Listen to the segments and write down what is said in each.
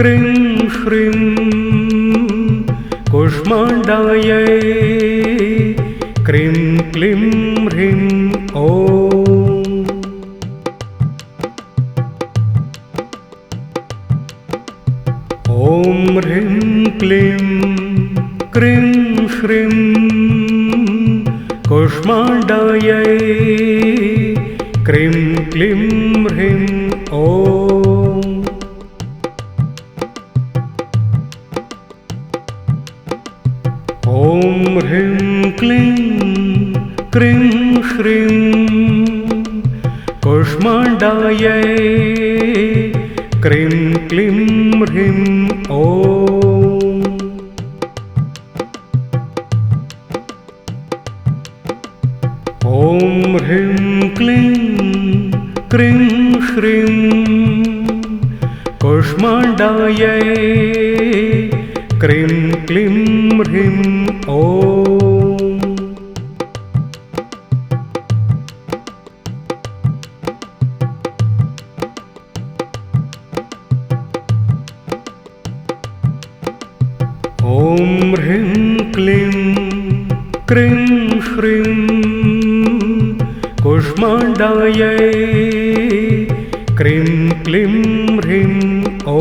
Cream श्रीं कूष्माण्डायै cream क्लीं ह्रीं ॐ। ॐ ह्रीं क्लीं क्रीं श्रीं कूष्माण्डायै क्रीं क्लीं ह्रीं ॐ। ॐ ह्रीं क्लीं क्रीं श्रीं कूष्माण्डायै क्रीं क्लीं ह्रीं ॐ। ॐ ह्रीं क्लीं क्रीं श्रीं कूष्माण्डायै क्रीं क्लीं ह्रीं ॐ। ॐ ह्रीं क्लीं क्रीं श्रीं कूष्माण्डायै क्रीं क्लीं ह्रीं ॐ।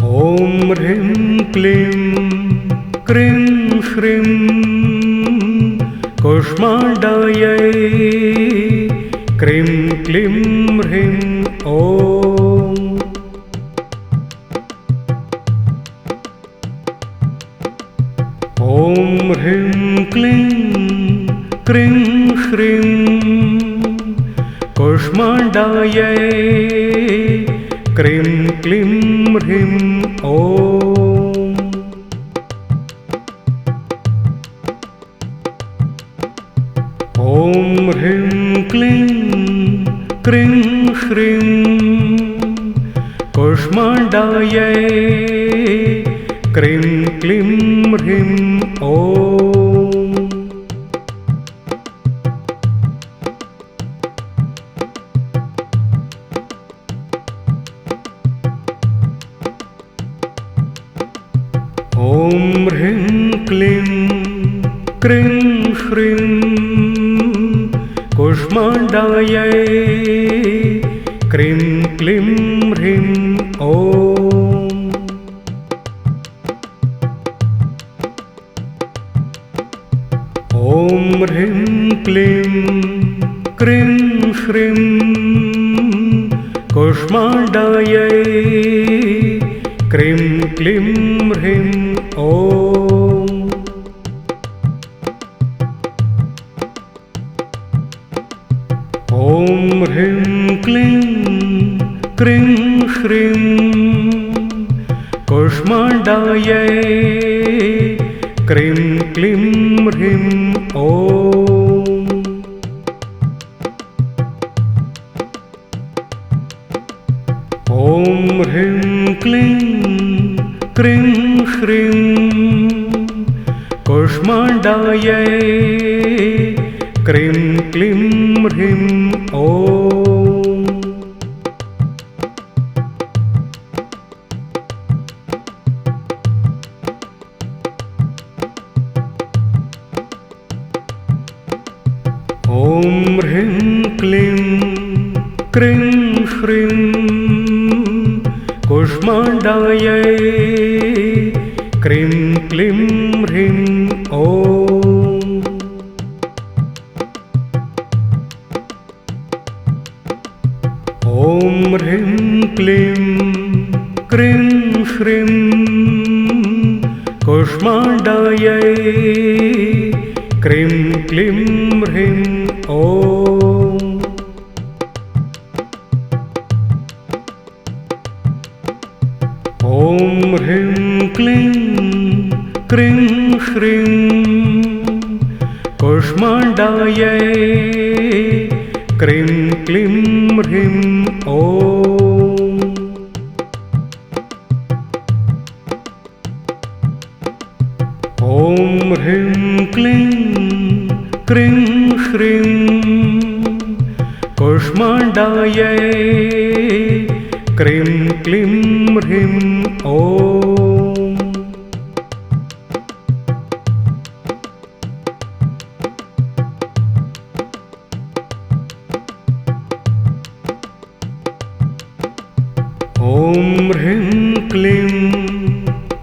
ॐ ह्रीं क्लीं क्रीं श्रीं कूष्माण्डायै क्रीं क्लीं ह्रीं ॐ। ॐ ह्रीं क्लीं क्रीं श्रीं कूष्माण्डायै क्रीं क्लीं ह्रीं ॐ। ॐ ह्रीं क्लीं क्रीं श्रीं कूष्माण्डायै क्रीं क्लीं ह्रीं ॐ। ॐ ह्रीं क्लीं क्रीं श्रीं कूष्माण्डायै क्रीं क्लीं ह्रीं ॐ। ॐ ह्रीं क्लीं क्रीं श्रीं कूष्माण्डायै क्रीं क्लीं ह्रीं ॐ। ॐ ह्रीं क्लीं क्रीं श्रीं कूष्माण्डायै क्रीं क्लीं ह्रीं ॐ। ॐ ह्रीं क्लीं क्रीं श्रीं कूष्माण्डायै क्रीं क्लीं ह्रीं ॐ। ॐ ह्रीं क्लीं क्रीं श्रीं कूष्माण्डायै क्रीं क्लीं ह्रीं ॐ। ॐ ह्रीं क्लीं क्रीं श्रीं कूष्माण्डायै क्रीं क्लीं ह्रीं ॐ। ॐ ह्रीं क्लीं क्रीं श्रीं कूष्माण्डायै क्रीं क्लीं ह्रीं ॐ। ॐ ह्रीं क्लीं क्रीं श्रीं कूष्माण्डायै क्रीं क्लीं ह्रीं ॐ। ॐ ह्रीं क्लीं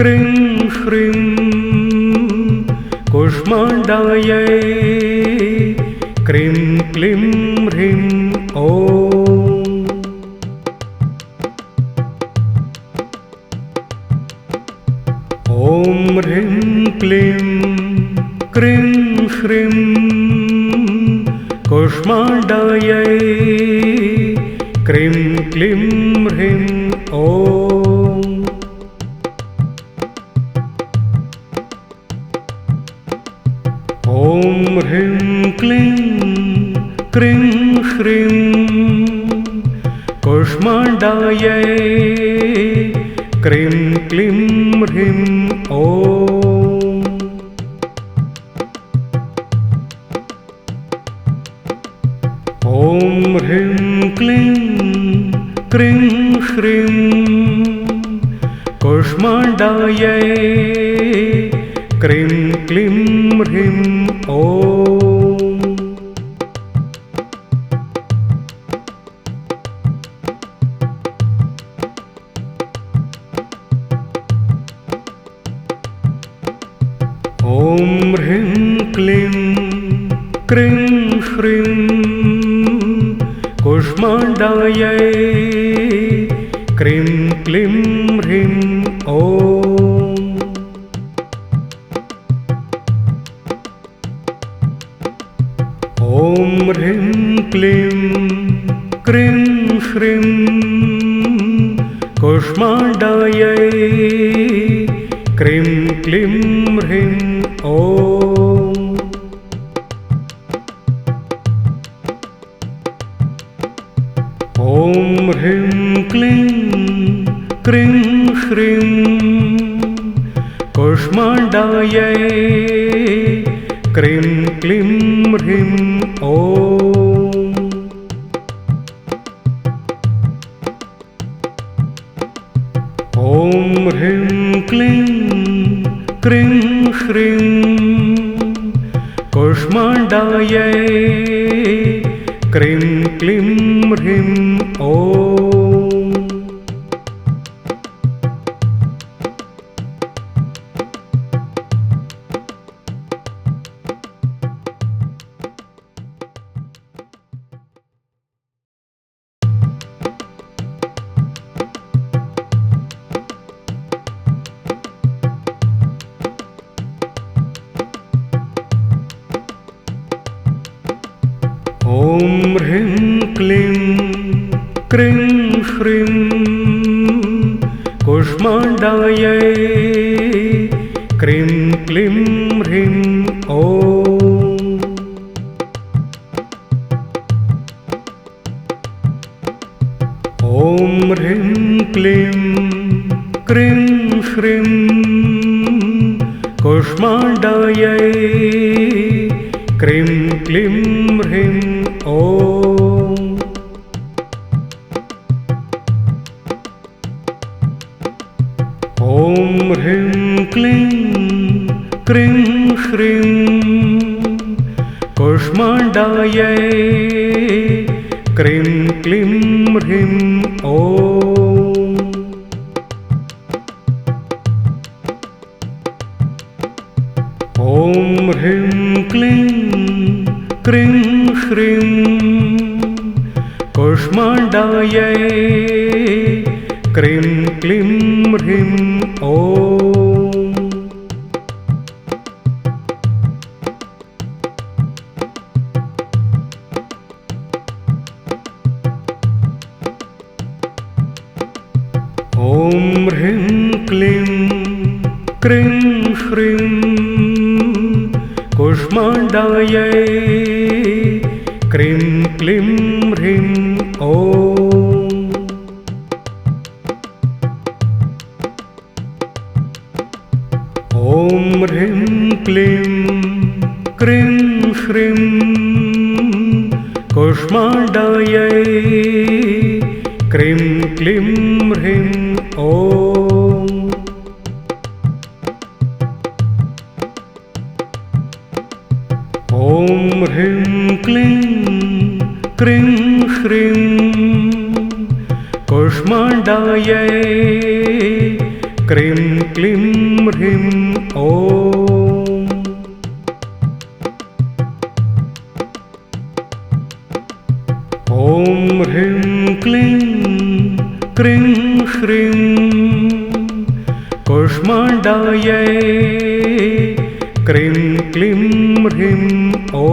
क्रीं श्रीं कूष्माण्डायै क्रीं क्लीं ह्रीं ॐ। ॐ ह्रीं क्लीं क्रीं श्रीं कूष्माण्डायै क्रीं क्लीं ह्रीं ॐ। ॐ ह्रीं क्लीं क्रीं श्रीं कूष्माण्डायै क्रीं क्लीं ह्रीं ॐ। ॐ ह्रीं क्लीं क्रीं श्रीं कूष्माण्डायै क्रीं क्लीं ह्रीं ॐ। ॐ ह्रीं क्लीं क्रीं श्रीं कूष्माण्डायै क्रीं क्लीं ह्रीं ॐ। ॐ ह्रीं क्लीं क्रीं श्रीं कूष्माण्डायै क्रीं क्लीं ह्रीं ॐ। ॐ ह्रीं क्लीं क्रीं श्रीं कूष्माण्डायै क्रीं क्लीं ह्रीं ॐ। ॐ ह्रीं क्लीं क्रीं श्रीं कूष्माण्डायै क्रीं क्लीं ह्रीं ॐ। ॐ ह्रीं क्लीं क्रीं श्रीं कूष्माण्डायै क्रीं क्लीं ह्रीं ॐ। ॐ ह्रीं क्लीं क्रीं श्रीं कूष्माण्डायै क्रीं क्लीं ह्रीं ॐ। ॐ ह्रीं क्लीं क्रीं श्रीं कूष्माण्डायै क्रीं क्लीं ह्रीं ॐ। ॐ ह्रीं क्लीं क्रीं श्रीं कूष्माण्डायै क्रीं क्लीं ह्रीं ॐ। ॐ ह्रीं क्लीं क्रीं श्रीं कूष्माण्डायै क्रीं क्लीं ह्रीं ॐ। ॐ ह्रीं क्लीं क्रीं श्रीं कुष्माण्डायै क्रीं क्लीं ह्रीं ॐ। ॐ ह्रीं क्लीं क्रीं श्रीं कुष्माण्डायै क्रीं क्लीं ह्रीं ॐ। ॐ ह्रीं क्लीं क्रीं श्रीं कुष्माण्डायै क्रीं क्लीं ह्रीं ॐ।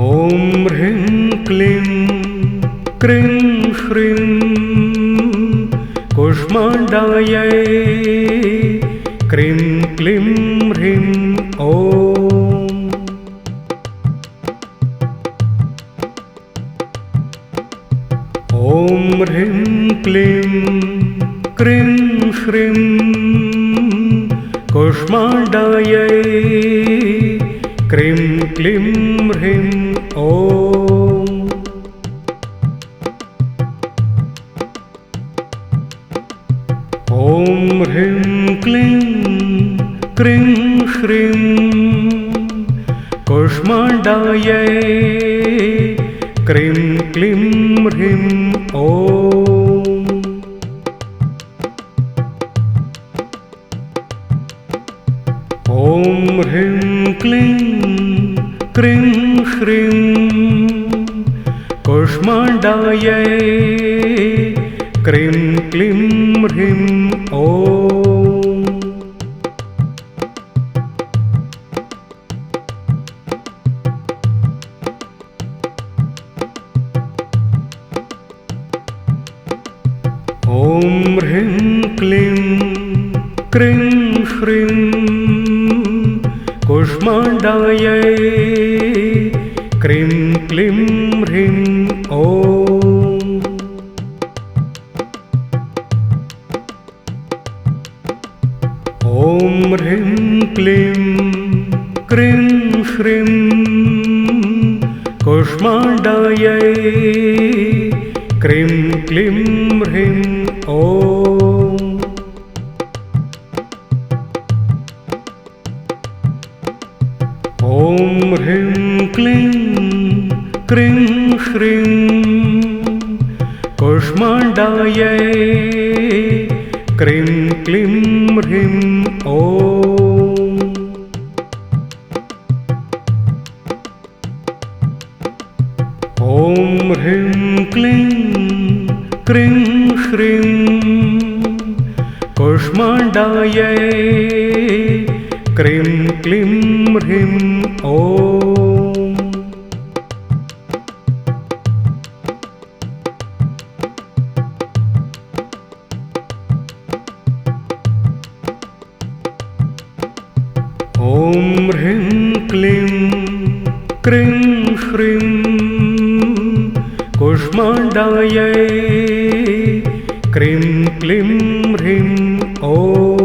ॐ ह्रीं क्लीं क्रीं श्रीं कुष्माण्डायै क्रीं क्लीं ह्रीं ॐ। ॐ ह्रीं क्लीं क्रीं श्रीं कुष्माण्डायै क्रीं क्लीं ह्रीं ॐ। ॐ ह्रीं क्लीं क्रीं श्रीं कुष्माण्डायै क्रीं क्लीं ह्रीं ॐ। ॐ ह्रीं क्लीं क्रीं श्रीं कुष्माण्डायै क्रीं क्लीं ह्रीं ॐ। ॐ ह्रीं क्लीं क्रीं श्रीं कुष्माण्डायै क्रीं क्लीं ह्रीं ॐ। ॐ ह्रीं क्लीं क्रीं श्रीं कुष्माण्डायै क्रीं क्लीं ह्रीं ॐ। ॐ ह्रीं क्लीं क्रीं श्रीं कुष्माण्डायै क्रीं क्लीं ह्रीं ॐ। ॐ ह्रीं क्लीं क्रीं श्रीं कुष्माण्डायै क्रीं क्लीं ह्रीं ॐ। ॐ ह्रीं क्लीं क्रीं श्रीं कुष्माण्डायै क्रीं क्लीं ह्रीं ॐ।